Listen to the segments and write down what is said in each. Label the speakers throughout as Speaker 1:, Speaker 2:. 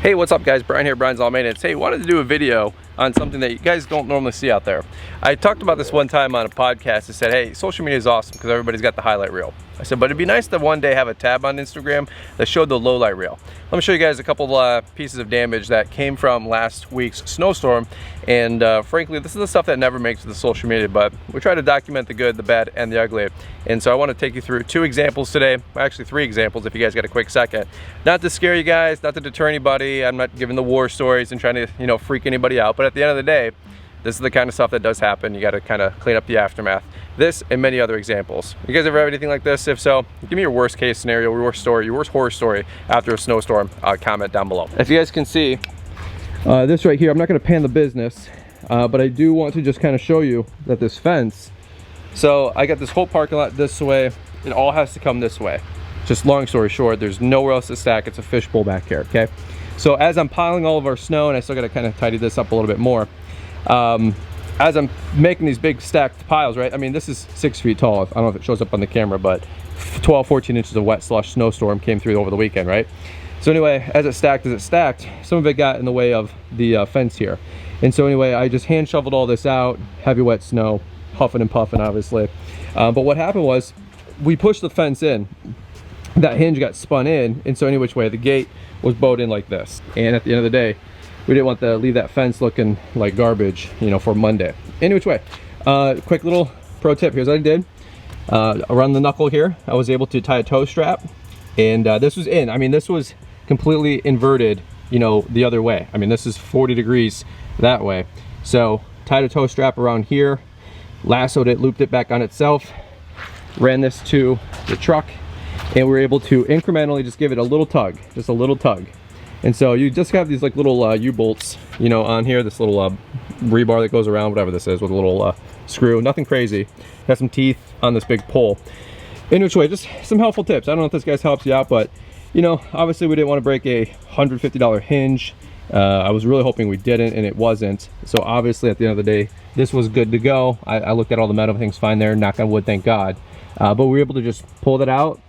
Speaker 1: Hey, what's up guys? Brian here, Brian's All Maintenance. Hey, wanted to do a video on something that you guys don't normally see out there. I talked about this one time on a podcast and said, hey, social media is awesome because everybody's got the highlight reel. I said, but it'd be nice to one day have a tab on Instagram that showed the low light reel. Let me show you guys a couple pieces of damage that came from last week's snowstorm. And frankly, this is the stuff that never makes it to social media, but we try to document the good, the bad, and the ugly. And so I want to take you through two examples today, actually three examples if you guys got a quick second. Not to scare you guys, not to deter anybody. I'm not giving the war stories and trying to, freak anybody out. But at the end of the day, this is the kind of stuff that does happen. You got to kind of clean up the aftermath. This and many other examples. You guys ever have anything like this? If so, give me your worst case scenario, your worst story, your worst horror story after a snowstorm. Comment down below. As you guys can see, this right here, I'm not going to pan the business, but I do want to just kind of show you that this fence, so I got this whole parking lot this way. It all has to come this way. Just long story short, there's nowhere else to stack. It's a fishbowl back here, okay? So as I'm piling all of our snow, and I still got to kind of tidy this up a little bit more, as I'm making these big stacked piles, right? I mean, this is 6 feet tall. I don't know if it shows up on the camera, but 12, 14 inches of wet slush snowstorm came through over the weekend, right? So anyway, as it stacked, some of it got in the way of the fence here. And so anyway, I just hand shoveled all this out, heavy wet snow, huffing and puffing, obviously. But what happened was, we pushed the fence in, that hinge got spun in, and so any which way, the gate was bowed in like this. And at the end of the day, we didn't want to leave that fence looking like garbage, for Monday. Any which way, quick little pro tip, here's what I did. Around the knuckle here, I was able to tie a toe strap, and this was in. I mean, this was completely inverted, the other way. I mean, this is 40 degrees that way. So tied a toe strap around here, lassoed it, looped it back on itself, ran this to the truck, and we were able to incrementally just give it a little tug, just a little tug. And so you just have these like little U-bolts, on here, this little rebar that goes around, whatever this is, with a little screw, nothing crazy. Has some teeth on this big pole. In which way, just some helpful tips. I don't know if this guys helps you out, but obviously we didn't want to break a $150 hinge. I was really hoping we didn't, and it wasn't. So obviously at the end of the day, this was good to go. I looked at all the metal, everything's fine there, knock on wood, thank God. But we were able to just pull that out,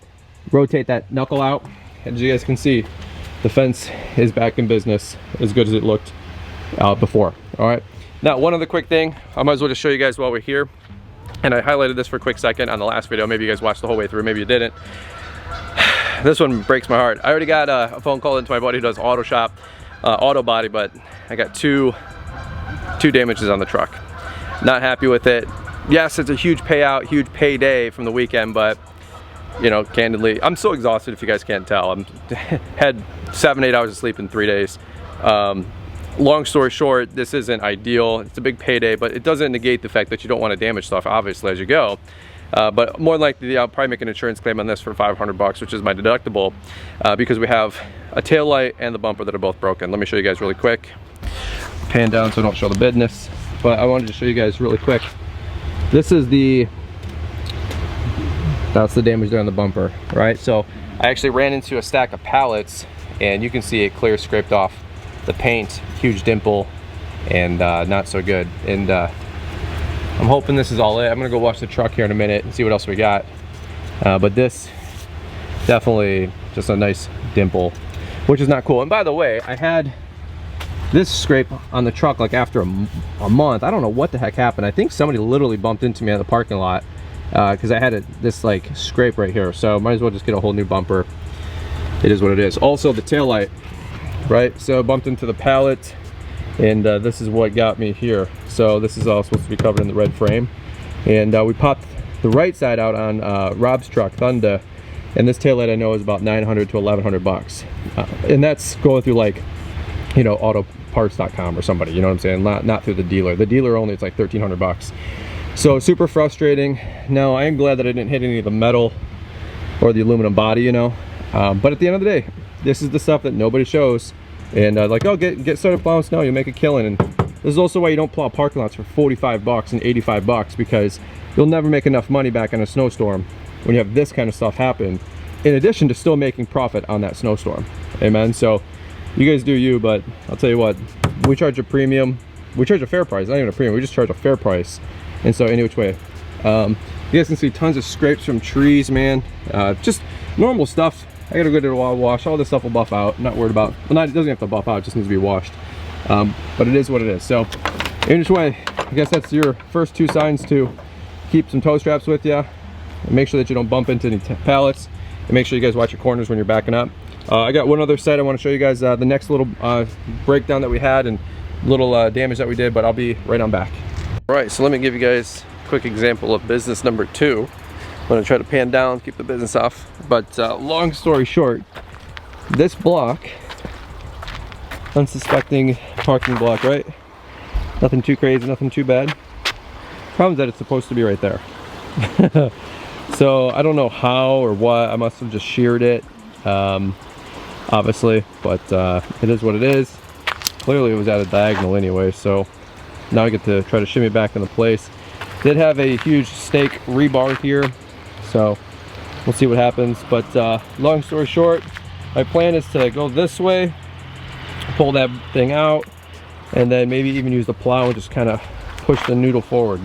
Speaker 1: rotate that knuckle out, and as you guys can see, the fence is back in business as good as it looked before. All right, now one other quick thing, I might as well just show you guys while we're here, and I highlighted this for a quick second on the last video. Maybe you guys watched the whole way through, maybe you didn't. This one breaks my heart. I already got a phone call into my buddy who does auto shop, auto body, but I got two damages on the truck. Not happy with it. Yes, it's a huge payout, huge payday from the weekend, but candidly, I'm so exhausted if you guys can't tell. I'm had 7-8 hours of sleep in 3 days. Long story short, this isn't ideal. It's a big payday, but it doesn't negate the fact that you don't want to damage stuff, obviously, as you go. But more than likely, I'll probably make an insurance claim on this for $500, which is my deductible, because we have a tail light and the bumper that are both broken. Let me show you guys really quick. Pan down so I don't show the business, but I wanted to show you guys really quick. This is that's the damage there on the bumper, right? So I actually ran into a stack of pallets, and you can see it clear scraped off the paint, huge dimple, and not so good. And I'm hoping this is all it. I'm gonna go wash the truck here in a minute and see what else we got. But this, definitely just a nice dimple, which is not cool. And by the way, I had this scrape on the truck like after a month. I don't know what the heck happened. I think somebody literally bumped into me at the parking lot, because I had this like scrape right here. So might as well just get a whole new bumper. It is what it is. Also the tail light, right? So I bumped into the pallet, and this is what got me here. So this is all supposed to be covered in the red frame, and we popped the right side out on Rob's truck, Thunder, and this tail light I know is about $900 to $1,100, and that's going through like autoparts.com or somebody, you know what I'm saying, not through the dealer. The dealer only, it's like $1,300. So super frustrating. Now I am glad that I didn't hit any of the metal or the aluminum body, but at the end of the day, this is the stuff that nobody shows. And like, oh, get started plowing snow, you'll make a killing. And this is also why you don't plow parking lots for $45 and $85, because you'll never make enough money back on a snowstorm when you have this kind of stuff happen, in addition to still making profit on that snowstorm. Amen. So you guys do you, but I'll tell you what, we charge a premium. We charge a fair price, not even a premium, we just charge a fair price. And so any which way, you guys can see tons of scrapes from trees, man. Just normal stuff I gotta go to the wash. All this stuff will buff out. I'm not worried about, well, it doesn't have to buff out, it just needs to be washed. But it is what it is. So in which way, I guess that's your first 2 signs to keep some tow straps with you. And make sure that you don't bump into any pallets. And make sure you guys watch your corners when you're backing up. I got one other set I want to show you guys, the next little breakdown that we had and little damage that we did, but I'll be right on back. All right, so let me give you guys a quick example of business number 2. I'm going to try to pan down, keep the business off. But long story short, this block, unsuspecting parking block, right? Nothing too crazy, nothing too bad. Problem is that it's supposed to be right there. So I don't know how or what, I must have just sheared it, obviously, but it is what it is. Clearly it was at a diagonal anyway, so now I get to try to shimmy back into place. Did have a huge stake rebar here, so we'll see what happens. But long story short, my plan is to go this way, pull that thing out, and then maybe even use the plow and just kind of push the noodle forward.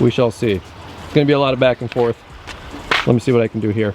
Speaker 1: We shall see. It's going to be a lot of back and forth. Let me see what I can do here.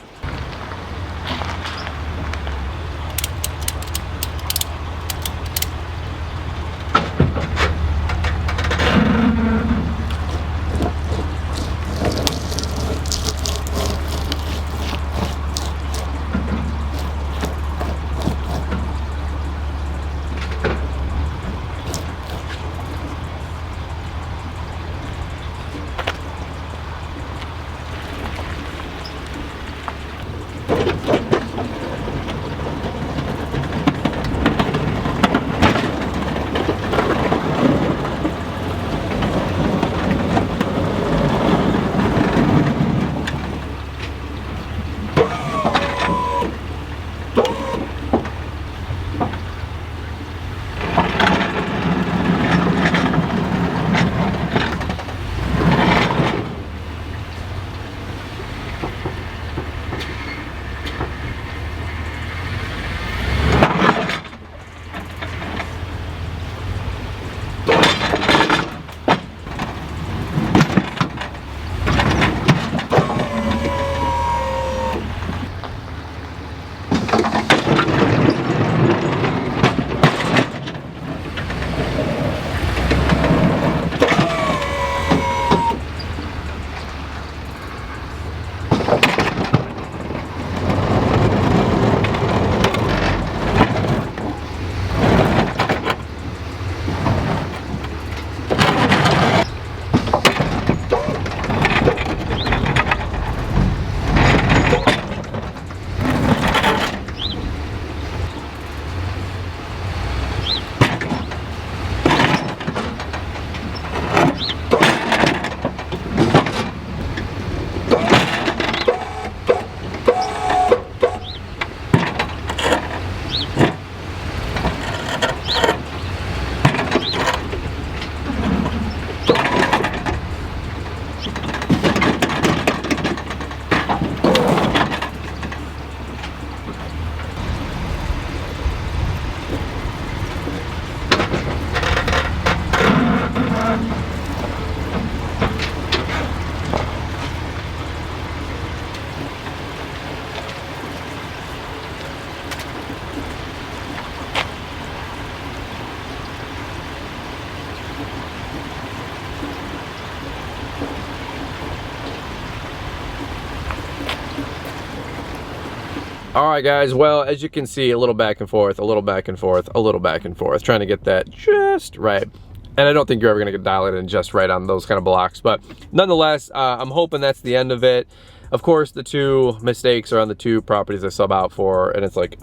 Speaker 1: All right, guys, well, as you can see, a little back and forth, a little back and forth, a little back and forth, trying to get that just right. And I don't think you're ever gonna dial it in just right on those kind of blocks, but nonetheless, I'm hoping that's the end of it. Of course, the 2 mistakes are on the 2 properties I sub out for, and it's like,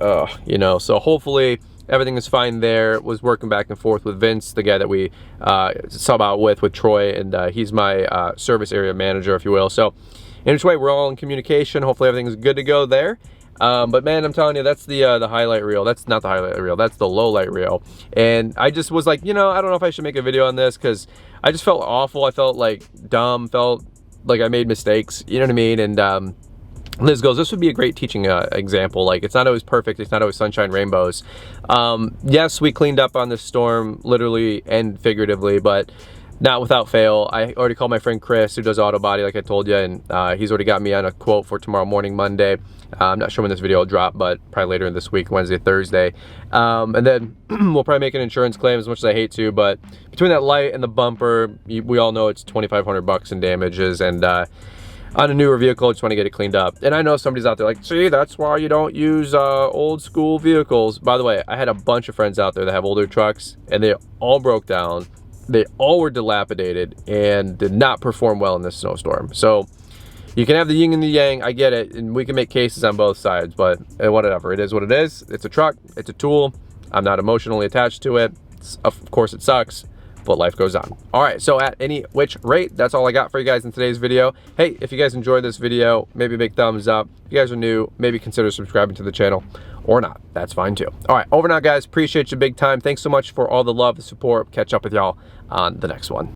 Speaker 1: you know, so hopefully everything is fine there. Was working back and forth with Vince, the guy that we sub out with Troy, and he's my service area manager, if you will. So in which way, we're all in communication. Hopefully everything is good to go there. But man, I'm telling you, that's the highlight reel. That's not the highlight reel, that's the low light reel. And I just was like, you know, I don't know if I should make a video on this, because I just felt awful. I felt like dumb, felt like I made mistakes, you know what I mean? And Liz goes, this would be a great teaching example. Like, it's not always perfect, it's not always sunshine, rainbows. Yes, we cleaned up on this storm, literally and figuratively, but not without fail. I already called my friend Chris, who does auto body, like I told you, and he's already got me on a quote for tomorrow morning, Monday. I'm not sure when this video will drop, but probably later in this week, Wednesday, Thursday. And then we'll probably make an insurance claim, as much as I hate to, but between that light and the bumper, we all know it's $2,500 in damages, and on a newer vehicle, just want to get it cleaned up. And I know somebody's out there like, see, that's why you don't use old school vehicles. By the way, I had a bunch of friends out there that have older trucks, and they all broke down. They all were dilapidated and did not perform well in this snowstorm. So you can have the yin and the yang, I get it, and we can make cases on both sides, but whatever, it is what it is. It's a truck, it's a tool. I'm not emotionally attached to it. Of course it sucks, but life goes on. All right, so at any which rate, that's all I got for you guys in today's video. Hey, if you guys enjoyed this video, maybe a big thumbs up. If you guys are new, maybe consider subscribing to the channel, or not, that's fine too. All right, over now guys, appreciate you big time. Thanks so much for all the love, the support. Catch up with y'all on the next one.